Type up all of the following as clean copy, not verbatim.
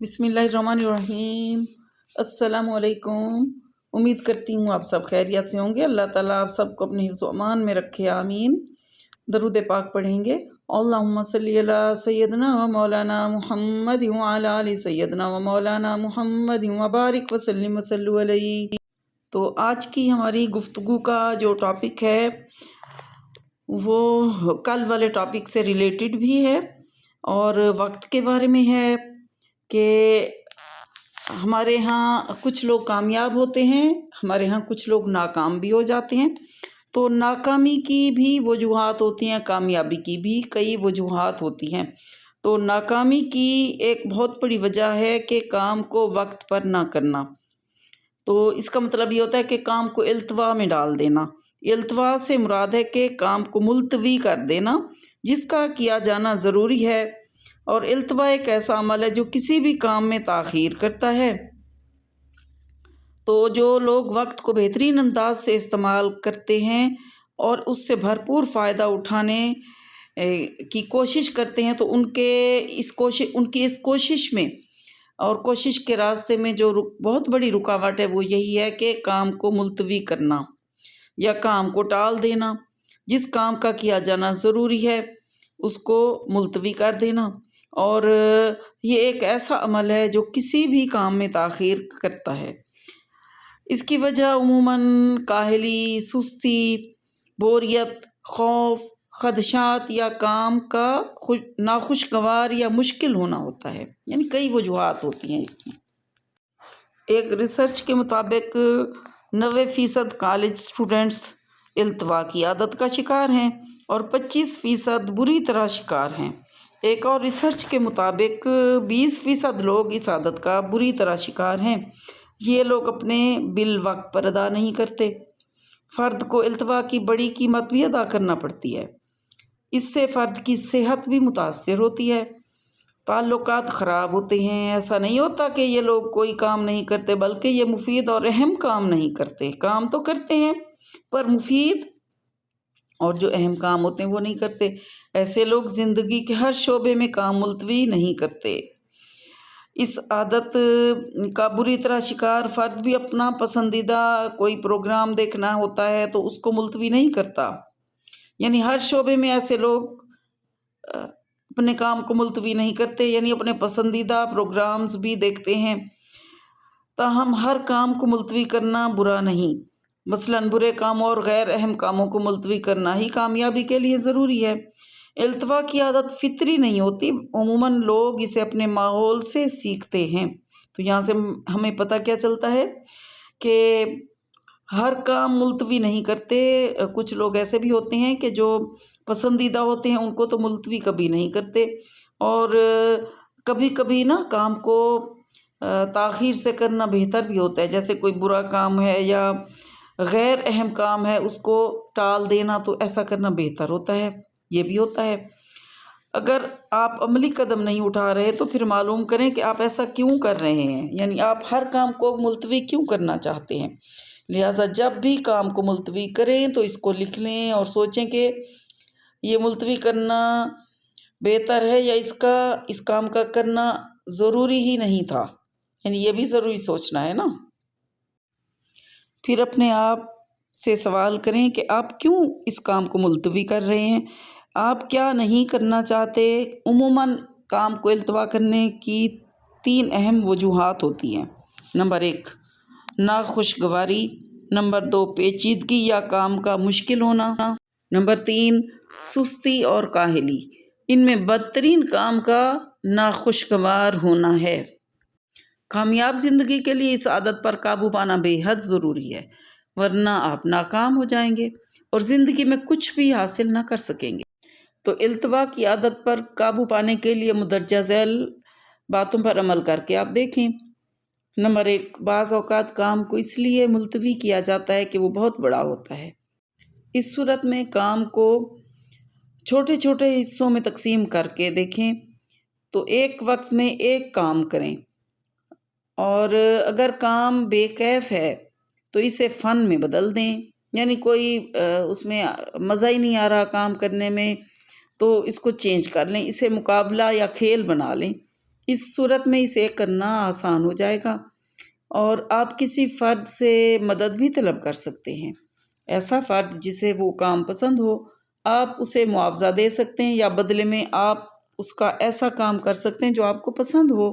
بسم اللہ الرحمن الرحیم۔ السلام علیکم۔ امید کرتی ہوں آپ سب خیریت سے ہوں گے۔ اللہ تعالیٰ آپ سب کو اپنے حفظ و امان میں رکھے، آمین۔ درود پاک پڑھیں گے۔ اللہم صلی علی سیدنا و مولانا محمد وعلی آل سیدنا و مولانا محمد وبارک وسلم وصلو علیہ۔ تو آج کی ہماری گفتگو کا جو ٹاپک ہے وہ کل والے ٹاپک سے ریلیٹڈ بھی ہے اور وقت کے بارے میں ہے کہ ہمارے ہاں کچھ لوگ کامیاب ہوتے ہیں، ہمارے ہاں کچھ لوگ ناکام بھی ہو جاتے ہیں۔ تو ناکامی کی بھی وجوہات ہوتی ہیں، کامیابی کی بھی کئی وجوہات ہوتی ہیں۔ تو ناکامی کی ایک بہت بڑی وجہ ہے کہ کام کو وقت پر نہ کرنا۔ تو اس کا مطلب یہ ہوتا ہے کہ کام کو التوا میں ڈال دینا۔ التوا سے مراد ہے کہ کام کو ملتوی کر دینا جس کا کیا جانا ضروری ہے، اور التوا ایک ایسا عمل ہے جو کسی بھی کام میں تاخیر کرتا ہے۔ تو جو لوگ وقت کو بہترین انداز سے استعمال کرتے ہیں اور اس سے بھرپور فائدہ اٹھانے کی کوشش کرتے ہیں، تو ان کی اس کوشش میں اور کوشش کے راستے میں جو بہت بڑی رکاوٹ ہے وہ یہی ہے کہ کام کو ملتوی کرنا یا کام کو ٹال دینا۔ جس کام کا کیا جانا ضروری ہے اس کو ملتوی کر دینا، اور یہ ایک ایسا عمل ہے جو کسی بھی کام میں تاخیر کرتا ہے۔ اس کی وجہ عموماً کاہلی، سستی، بوریت، خوف، خدشات یا کام کا ناخوشگوار یا مشکل ہونا ہوتا ہے، یعنی کئی وجوہات ہوتی ہیں اس کی۔ ایک ریسرچ کے مطابق 90% کالج سٹوڈنٹس التوا کی عادت کا شکار ہیں اور 25% بری طرح شکار ہیں۔ ایک اور ریسرچ کے مطابق 20% لوگ اس عادت کا بری طرح شکار ہیں۔ یہ لوگ اپنے بل وقت پر ادا نہیں کرتے۔ فرد کو التوا کی بڑی قیمت بھی ادا کرنا پڑتی ہے۔ اس سے فرد کی صحت بھی متاثر ہوتی ہے، تعلقات خراب ہوتے ہیں۔ ایسا نہیں ہوتا کہ یہ لوگ کوئی کام نہیں کرتے، بلکہ یہ مفید اور اہم کام نہیں کرتے۔ کام تو کرتے ہیں پر مفید اور جو اہم کام ہوتے ہیں وہ نہیں کرتے۔ ایسے لوگ زندگی کے ہر شعبے میں کام ملتوی نہیں کرتے۔ اس عادت کا بری طرح شکار فرد بھی اپنا پسندیدہ کوئی پروگرام دیکھنا ہوتا ہے تو اس کو ملتوی نہیں کرتا۔ یعنی ہر شعبے میں ایسے لوگ اپنے کام کو ملتوی نہیں کرتے، یعنی اپنے پسندیدہ پروگرامز بھی دیکھتے ہیں۔ تاہم ہر کام کو ملتوی کرنا برا نہیں۔ مثلاً برے کاموں اور غیر اہم کاموں کو ملتوی کرنا ہی کامیابی کے لیے ضروری ہے۔ التوا کی عادت فطری نہیں ہوتی، عموماً لوگ اسے اپنے ماحول سے سیکھتے ہیں۔ تو یہاں سے ہمیں پتہ کیا چلتا ہے کہ ہر کام ملتوی نہیں کرتے۔ کچھ لوگ ایسے بھی ہوتے ہیں کہ جو پسندیدہ ہوتے ہیں ان کو تو ملتوی کبھی نہیں کرتے، اور کبھی کبھی نا کام کو تاخیر سے کرنا بہتر بھی ہوتا ہے۔ جیسے کوئی برا کام ہے یا غیر اہم کام ہے اس کو ٹال دینا، تو ایسا کرنا بہتر ہوتا ہے، یہ بھی ہوتا ہے۔ اگر آپ عملی قدم نہیں اٹھا رہے تو پھر معلوم کریں کہ آپ ایسا کیوں کر رہے ہیں، یعنی آپ ہر کام کو ملتوی کیوں کرنا چاہتے ہیں۔ لہٰذا جب بھی کام کو ملتوی کریں تو اس کو لکھ لیں اور سوچیں کہ یہ ملتوی کرنا بہتر ہے یا اس کام کا کرنا ضروری ہی نہیں تھا، یعنی یہ بھی ضروری سوچنا ہے نا۔ پھر اپنے آپ سے سوال کریں کہ آپ کیوں اس کام کو ملتوی کر رہے ہیں، آپ کیا نہیں کرنا چاہتے۔ عموماً کام کو التوا کرنے کی 3 اہم وجوہات ہوتی ہیں۔ نمبر 1 ناخوشگواری، نمبر 2 پیچیدگی یا کام کا مشکل ہونا، نمبر 3 سستی اور کاہلی۔ ان میں بدترین کام کا ناخوشگوار ہونا ہے۔ کامیاب زندگی کے لیے اس عادت پر قابو پانا بے حد ضروری ہے، ورنہ آپ ناکام ہو جائیں گے اور زندگی میں کچھ بھی حاصل نہ کر سکیں گے۔ تو التوا کی عادت پر قابو پانے کے لیے مندرجہ ذیل باتوں پر عمل کر کے آپ دیکھیں۔ نمبر 1 بعض اوقات کام کو اس لیے ملتوی کیا جاتا ہے کہ وہ بہت بڑا ہوتا ہے۔ اس صورت میں کام کو چھوٹے چھوٹے حصوں میں تقسیم کر کے دیکھیں، تو ایک وقت میں ایک کام کریں، اور اگر کام بے کیف ہے تو اسے فن میں بدل دیں، یعنی کوئی اس میں مزہ ہی نہیں آ رہا کام کرنے میں تو اس کو چینج کر لیں، اسے مقابلہ یا کھیل بنا لیں۔ اس صورت میں اسے کرنا آسان ہو جائے گا، اور آپ کسی فرد سے مدد بھی طلب کر سکتے ہیں۔ ایسا فرد جسے وہ کام پسند ہو، آپ اسے معاوضہ دے سکتے ہیں یا بدلے میں آپ اس کا ایسا کام کر سکتے ہیں جو آپ کو پسند ہو۔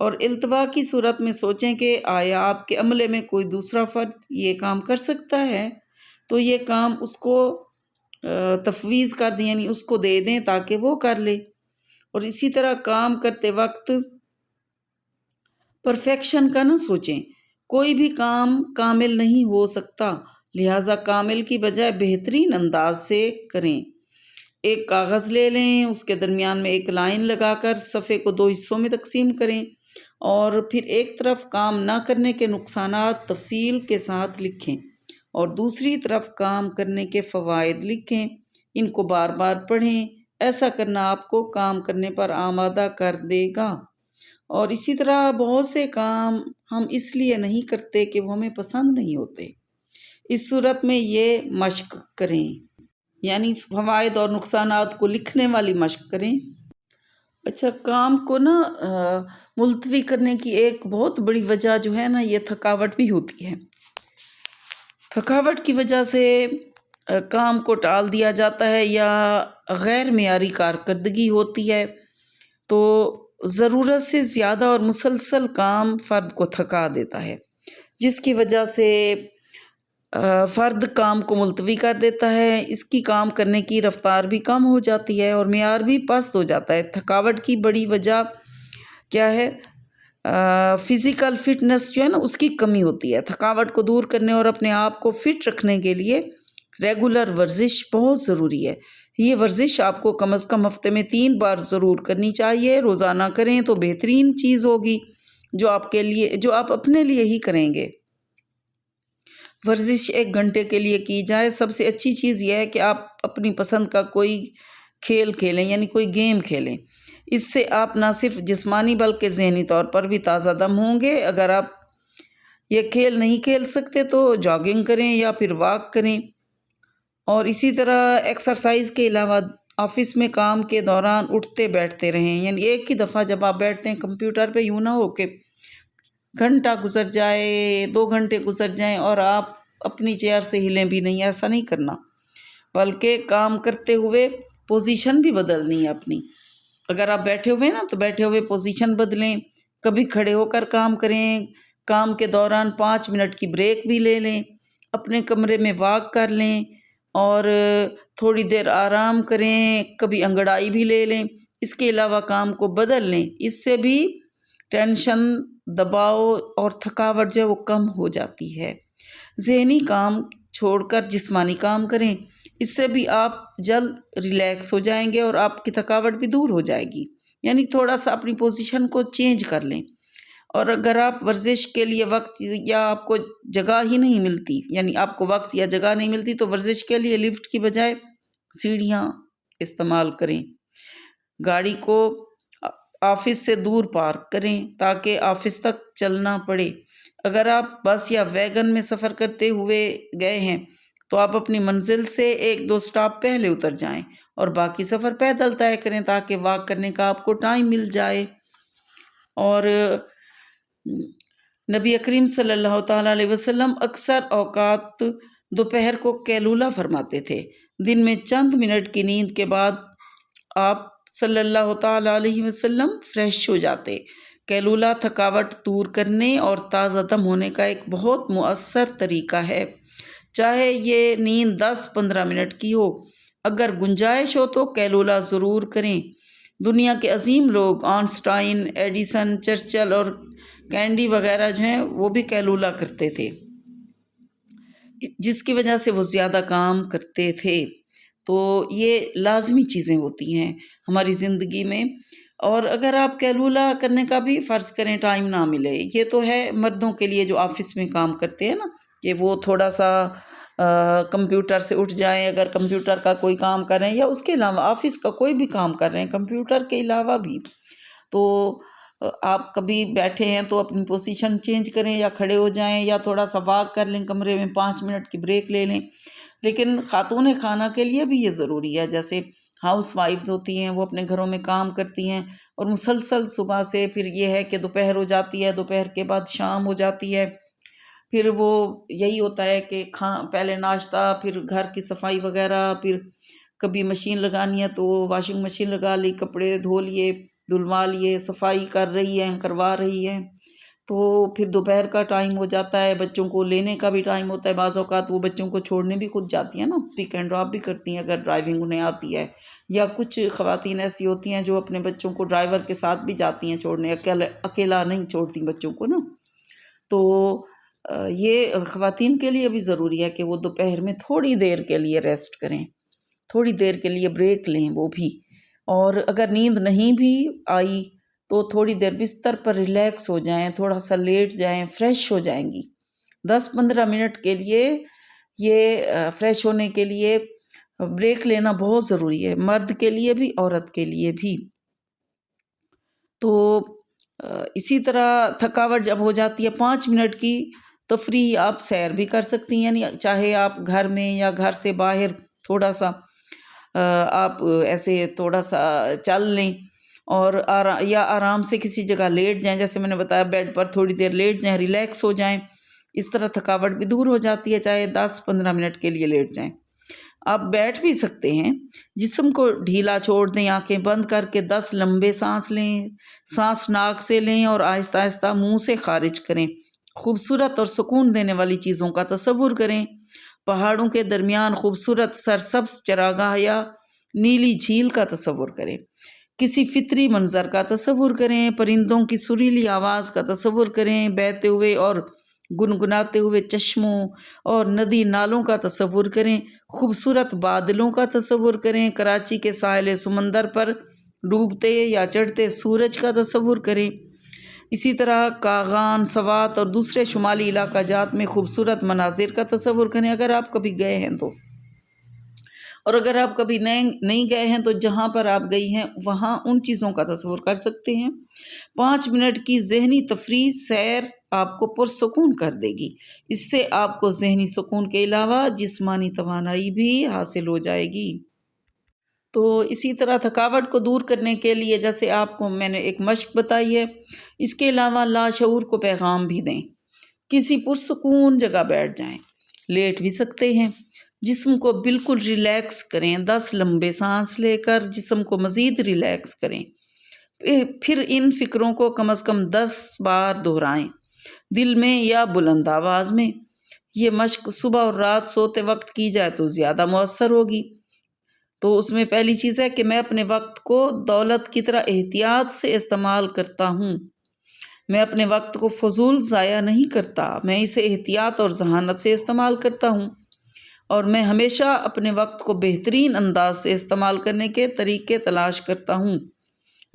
اور التوا کی صورت میں سوچیں کہ آیا آپ کے عملے میں کوئی دوسرا فرد یہ کام کر سکتا ہے، تو یہ کام اس کو تفویض کر دیں، یعنی اس کو دے دیں تاکہ وہ کر لے۔ اور اسی طرح کام کرتے وقت پرفیکشن کا نہ سوچیں، کوئی بھی کام کامل نہیں ہو سکتا، لہٰذا کامل کی بجائے بہترین انداز سے کریں۔ ایک کاغذ لے لیں، اس کے درمیان میں ایک لائن لگا کر صفحے کو 2 حصوں میں تقسیم کریں، اور پھر ایک طرف کام نہ کرنے کے نقصانات تفصیل کے ساتھ لکھیں اور دوسری طرف کام کرنے کے فوائد لکھیں، ان کو بار بار پڑھیں۔ ایسا کرنا آپ کو کام کرنے پر آمادہ کر دے گا۔ اور اسی طرح بہت سے کام ہم اس لیے نہیں کرتے کہ وہ ہمیں پسند نہیں ہوتے۔ اس صورت میں یہ مشق کریں، یعنی فوائد اور نقصانات کو لکھنے والی مشق کریں۔ اچھا، کام کو ملتوی کرنے کی ایک بہت بڑی وجہ جو ہے یہ تھکاوٹ بھی ہوتی ہے۔ تھکاوٹ کی وجہ سے کام کو ٹال دیا جاتا ہے یا غیر معیاری کارکردگی ہوتی ہے، تو ضرورت سے زیادہ اور مسلسل کام فرد کو تھکا دیتا ہے، جس کی وجہ سے فرد کام کو ملتوی کر دیتا ہے۔ اس کی کام کرنے کی رفتار بھی کم ہو جاتی ہے اور معیار بھی پست ہو جاتا ہے۔ تھکاوٹ کی بڑی وجہ کیا ہے؟ فزیکل فٹنس جو ہے اس کی کمی ہوتی ہے۔ تھکاوٹ کو دور کرنے اور اپنے آپ کو فٹ رکھنے کے لیے ریگولر ورزش بہت ضروری ہے۔ یہ ورزش آپ کو کم از کم ہفتے میں 3 بار ضرور کرنی چاہیے۔ روزانہ کریں تو بہترین چیز ہوگی جو آپ اپنے لیے ہی کریں گے۔ ورزش 1 گھنٹے کے لیے کی جائے۔ سب سے اچھی چیز یہ ہے کہ آپ اپنی پسند کا کوئی کھیل کھیلیں، یعنی کوئی گیم کھیلیں۔ اس سے آپ نہ صرف جسمانی بلکہ ذہنی طور پر بھی تازہ دم ہوں گے۔ اگر آپ یہ کھیل نہیں کھیل سکتے تو جاگنگ کریں یا پھر واک کریں۔ اور اسی طرح ایکسرسائز کے علاوہ آفس میں کام کے دوران اٹھتے بیٹھتے رہیں، یعنی ایک ہی دفعہ جب آپ بیٹھتے ہیں کمپیوٹر پہ، یوں نہ ہو کہ گھنٹہ گزر جائے، 2 گھنٹے گزر جائیں اور آپ اپنی چیئر سے ہلیں بھی نہیں۔ ایسا نہیں کرنا، بلکہ کام کرتے ہوئے پوزیشن بھی بدلنی ہے اپنی۔ اگر آپ بیٹھے ہوئے ہیں تو بیٹھے ہوئے پوزیشن بدلیں، کبھی کھڑے ہو کر کام کریں، کام کے دوران 5 منٹ کی بریک بھی لے لیں، اپنے کمرے میں واک کر لیں اور تھوڑی دیر آرام کریں، کبھی انگڑائی بھی لے لیں۔ اس کے علاوہ کام کو بدل لیں، اس سے بھی ٹینشن، دباؤ اور تھکاوٹ جو ہے وہ کم ہو جاتی ہے۔ ذہنی کام چھوڑ کر جسمانی کام کریں، اس سے بھی آپ جلد ریلیکس ہو جائیں گے اور آپ کی تھکاوٹ بھی دور ہو جائے گی۔ یعنی تھوڑا سا اپنی پوزیشن کو چینج کر لیں۔ اور اگر آپ ورزش کے لیے وقت یا آپ کو جگہ ہی نہیں ملتی، یعنی آپ کو وقت یا جگہ نہیں ملتی، تو ورزش کے لیے لفٹ کی بجائے سیڑھیاں استعمال کریں۔ گاڑی کو آفس سے دور پارک کریں تاکہ آفس تک چلنا پڑے۔ اگر آپ بس یا ویگن میں سفر کرتے ہوئے گئے ہیں تو آپ اپنی منزل سے 1-2 سٹاپ پہلے اتر جائیں اور باقی سفر پیدل طے کریں تاکہ واک کرنے کا آپ کو ٹائم مل جائے۔ اور نبی کریم صلی اللہ تعالیٰ علیہ وسلم اکثر اوقات دوپہر کو قیلولہ فرماتے تھے۔ دن میں چند منٹ کی نیند کے بعد آپ صلی اللہ تعالیٰ علیہ وسلم فریش ہو جاتے۔ قیلولہ تھکاوٹ دور کرنے اور تازہ دم ہونے کا ایک بہت مؤثر طریقہ ہے، چاہے یہ نیند 10-15 منٹ کی ہو۔ اگر گنجائش ہو تو قیلولہ ضرور کریں۔ دنیا کے عظیم لوگ آئنسٹائن، ایڈیسن، چرچل اور کینڈی وغیرہ جو ہیں وہ بھی قیلولہ کرتے تھے، جس کی وجہ سے وہ زیادہ کام کرتے تھے۔ تو یہ لازمی چیزیں ہوتی ہیں ہماری زندگی میں۔ اور اگر آپ قیلولہ کرنے کا بھی فرض کریں ٹائم نہ ملے، یہ تو ہے مردوں کے لیے جو آفس میں کام کرتے ہیں کہ وہ تھوڑا سا کمپیوٹر سے اٹھ جائیں، اگر کمپیوٹر کا کوئی کام کر رہے ہیں یا اس کے علاوہ آفس کا کوئی بھی کام کر رہے ہیں کمپیوٹر کے علاوہ بھی، تو آپ کبھی بیٹھے ہیں تو اپنی پوزیشن چینج کریں یا کھڑے ہو جائیں یا تھوڑا سا واک کر لیں، کمرے میں 5 منٹ کی بریک لے لیں۔ لیکن خاتون خانہ کے لیے بھی یہ ضروری ہے، جیسے ہاؤس وائفز ہوتی ہیں، وہ اپنے گھروں میں کام کرتی ہیں اور مسلسل صبح سے پھر یہ ہے کہ دوپہر ہو جاتی ہے، دوپہر کے بعد شام ہو جاتی ہے، پھر وہ یہی ہوتا ہے کہ پہلے ناشتہ، پھر گھر کی صفائی وغیرہ، پھر کبھی مشین لگانی ہے تو واشنگ مشین لگا لی، کپڑے دھو لیے، دھلوا لیے، صفائی کر رہی ہیں، کروا رہی ہیں، تو پھر دوپہر کا ٹائم ہو جاتا ہے، بچوں کو لینے کا بھی ٹائم ہوتا ہے، بعض اوقات وہ بچوں کو چھوڑنے بھی خود جاتی ہیں نا، پک اینڈ ڈراپ بھی کرتی ہیں اگر ڈرائیونگ انہیں آتی ہے، یا کچھ خواتین ایسی ہوتی ہیں جو اپنے بچوں کو ڈرائیور کے ساتھ بھی جاتی ہیں چھوڑنے، اکیلا نہیں چھوڑتی بچوں کو نا، تو یہ خواتین کے لیے بھی ضروری ہے کہ وہ دوپہر میں تھوڑی دیر کے لیے ریسٹ کریں، تھوڑی دیر کے لیے بریک لیں وہ بھی، اور اگر نیند نہیں بھی آئی تو تھوڑی دیر بستر پر ریلیکس ہو جائیں، تھوڑا سا لیٹ جائیں، فریش ہو جائیں گی 10-15 منٹ کے لیے، یہ فریش ہونے کے لیے بریک لینا بہت ضروری ہے، مرد کے لیے بھی عورت کے لیے بھی۔ تو اسی طرح تھکاوٹ جب ہو جاتی ہے 5 منٹ کی تفریح، آپ سیر بھی کر سکتی ہیں، یعنی چاہے آپ گھر میں یا گھر سے باہر تھوڑا سا آپ ایسے تھوڑا سا چل لیں، اور یا آرام سے کسی جگہ لیٹ جائیں، جیسے میں نے بتایا بیڈ پر تھوڑی دیر لیٹ جائیں، ریلیکس ہو جائیں، اس طرح تھکاوٹ بھی دور ہو جاتی ہے، چاہے 10-15 منٹ کے لیے لیٹ جائیں۔ آپ بیٹھ بھی سکتے ہیں، جسم کو ڈھیلا چھوڑ دیں، آنکھیں بند کر کے 10 لمبے سانس لیں، سانس ناک سے لیں اور آہستہ آہستہ منہ سے خارج کریں۔ خوبصورت اور سکون دینے والی چیزوں کا تصور کریں، پہاڑوں کے درمیان خوبصورت سرسبز چراگاہ یا نیلی جھیل کا تصور کریں، کسی فطری منظر کا تصور کریں، پرندوں کی سریلی آواز کا تصور کریں، بہتے ہوئے اور گنگناتے ہوئے چشموں اور ندی نالوں کا تصور کریں، خوبصورت بادلوں کا تصور کریں، کراچی کے ساحل سمندر پر ڈوبتے یا چڑھتے سورج کا تصور کریں، اسی طرح کاغان، سوات اور دوسرے شمالی علاقہ جات میں خوبصورت مناظر کا تصور کریں اگر آپ کبھی گئے ہیں تو، اور اگر آپ کبھی نہیں گئے ہیں تو جہاں پر آپ گئی ہیں وہاں ان چیزوں کا تصور کر سکتے ہیں۔ 5 منٹ کی ذہنی تفریح سیر آپ کو پرسکون کر دے گی، اس سے آپ کو ذہنی سکون کے علاوہ جسمانی توانائی بھی حاصل ہو جائے گی۔ تو اسی طرح تھکاوٹ کو دور کرنے کے لیے جیسے آپ کو میں نے ایک مشق بتائی ہے، اس کے علاوہ لاشعور کو پیغام بھی دیں، کسی پرسکون جگہ بیٹھ جائیں، لیٹ بھی سکتے ہیں، جسم کو بالکل ریلیکس کریں، 10 لمبے سانس لے کر جسم کو مزید ریلیکس کریں، پھر ان فکروں کو کم از کم 10 بار دہرائیں، دل میں یا بلند آواز میں۔ یہ مشق صبح اور رات سوتے وقت کی جائے تو زیادہ مؤثر ہوگی۔ تو اس میں پہلی چیز ہے کہ میں اپنے وقت کو دولت کی طرح احتیاط سے استعمال کرتا ہوں، میں اپنے وقت کو فضول ضائع نہیں کرتا، میں اسے احتیاط اور ذہانت سے استعمال کرتا ہوں، اور میں ہمیشہ اپنے وقت کو بہترین انداز سے استعمال کرنے کے طریقے تلاش کرتا ہوں۔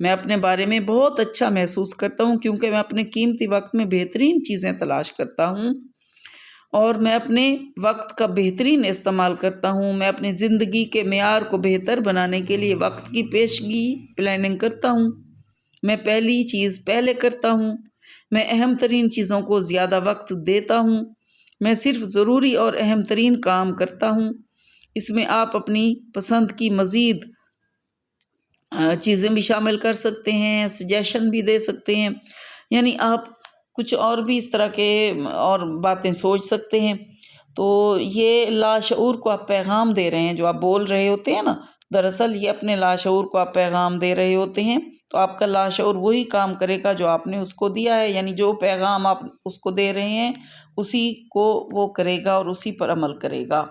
میں اپنے بارے میں بہت اچھا محسوس کرتا ہوں کیونکہ میں اپنے قیمتی وقت میں بہترین چیزیں تلاش کرتا ہوں، اور میں اپنے وقت کا بہترین استعمال کرتا ہوں۔ میں اپنی زندگی کے معیار کو بہتر بنانے کے لیے وقت کی پیشگی پلاننگ کرتا ہوں، میں پہلی چیز پہلے کرتا ہوں، میں اہم ترین چیزوں کو زیادہ وقت دیتا ہوں، میں صرف ضروری اور اہم ترین کام کرتا ہوں۔ اس میں آپ اپنی پسند کی مزید چیزیں بھی شامل کر سکتے ہیں، سجیشن بھی دے سکتے ہیں، یعنی آپ کچھ اور بھی اس طرح کے اور باتیں سوچ سکتے ہیں۔ تو یہ لاشعور کو آپ پیغام دے رہے ہیں، جو آپ بول رہے ہوتے ہیں نا، دراصل یہ اپنے لاشعور کو آپ پیغام دے رہے ہوتے ہیں، تو آپ کا لاشعور وہی کام کرے گا جو آپ نے اس کو دیا ہے، یعنی جو پیغام آپ اس کو دے رہے ہیں اسی کو وہ کرے گا اور اسی پر عمل کرے گا۔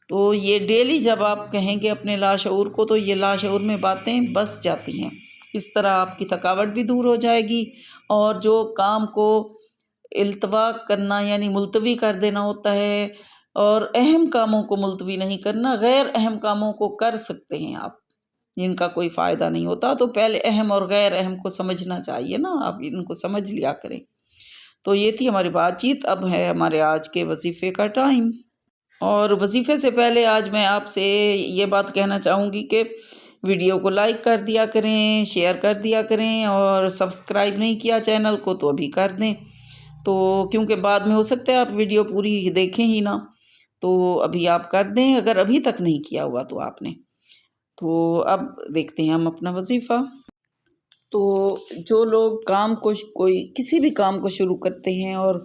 تو یہ ڈیلی جب آپ کہیں گے اپنے لاشعور کو تو یہ لاشعور میں باتیں بس جاتی ہیں، اس طرح آپ کی تھکاوٹ بھی دور ہو جائے گی، اور جو کام کو التوا کرنا یعنی ملتوی کر دینا ہوتا ہے، اور اہم کاموں کو ملتوی نہیں کرنا، غیر اہم کاموں کو کر سکتے ہیں آپ، جن کا کوئی فائدہ نہیں ہوتا، تو پہلے اہم اور غیر اہم کو سمجھنا چاہیے نا، آپ ان کو سمجھ لیا کریں۔ تو یہ تھی ہماری بات چیت، اب ہے ہمارے آج کے وظیفے کا ٹائم، اور وظیفے سے پہلے آج میں آپ سے یہ بات کہنا چاہوں گی کہ ویڈیو کو لائک کر دیا کریں، شیئر کر دیا کریں، اور سبسکرائب نہیں کیا چینل کو تو ابھی کر دیں، تو کیونکہ بعد میں ہو سکتا ہے آپ ویڈیو پوری دیکھیں ہی نہ، تو ابھی آپ کر دیں اگر ابھی تک نہیں کیا ہوا تو آپ نے۔ تو اب دیکھتے ہیں ہم اپنا وظیفہ۔ تو جو لوگ کسی بھی کام کو شروع کرتے ہیں اور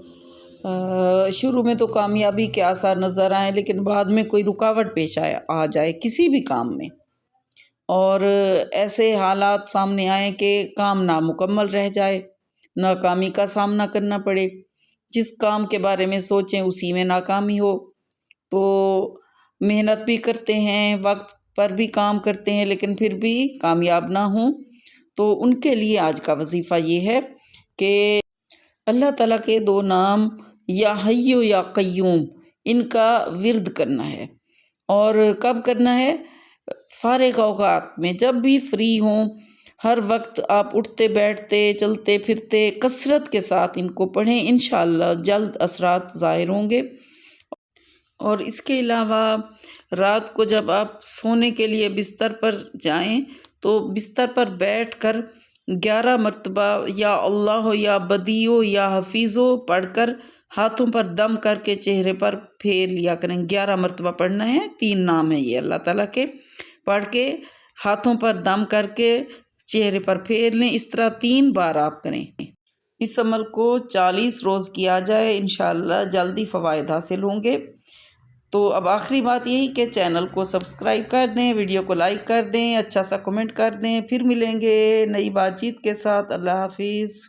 شروع میں تو کامیابی کے آثار نظر آئیں، لیکن بعد میں کوئی رکاوٹ پیش آ جائے کسی بھی کام میں، اور ایسے حالات سامنے آئیں کہ کام نامکمل رہ جائے، ناکامی کا سامنا کرنا پڑے، جس کام کے بارے میں سوچیں اسی میں ناکامی ہو، تو محنت بھی کرتے ہیں، وقت پر بھی کام کرتے ہیں، لیکن پھر بھی کامیاب نہ ہوں، تو ان کے لیے آج کا وظیفہ یہ ہے کہ اللہ تعالیٰ کے 2 نام یا حی و یا قیوم، ان کا ورد کرنا ہے۔ اور کب کرنا ہے؟ فارغ اوقات میں، جب بھی فری ہوں، ہر وقت آپ اٹھتے بیٹھتے چلتے پھرتے کثرت کے ساتھ ان کو پڑھیں، انشاءاللہ جلد اثرات ظاہر ہوں گے۔ اور اس کے علاوہ رات کو جب آپ سونے کے لیے بستر پر جائیں تو بستر پر بیٹھ کر 11 مرتبہ یا اللہ یا بدیو یا حفیظو پڑھ کر ہاتھوں پر دم کر کے چہرے پر پھیر لیا کریں۔ 11 مرتبہ پڑھنا ہے، 3 نام ہیں یہ اللہ تعالیٰ کے، پڑھ کے ہاتھوں پر دم کر کے چہرے پر پھیر لیں، اس طرح 3 بار آپ کریں۔ اس عمل کو 40 روز کیا جائے، انشاءاللہ جلدی فوائد حاصل ہوں گے۔ تو اب آخری بات یہی کہ چینل کو سبسکرائب کر دیں، ویڈیو کو لائک کر دیں، اچھا سا کمنٹ کر دیں، پھر ملیں گے نئی بات چیت کے ساتھ۔ اللہ حافظ۔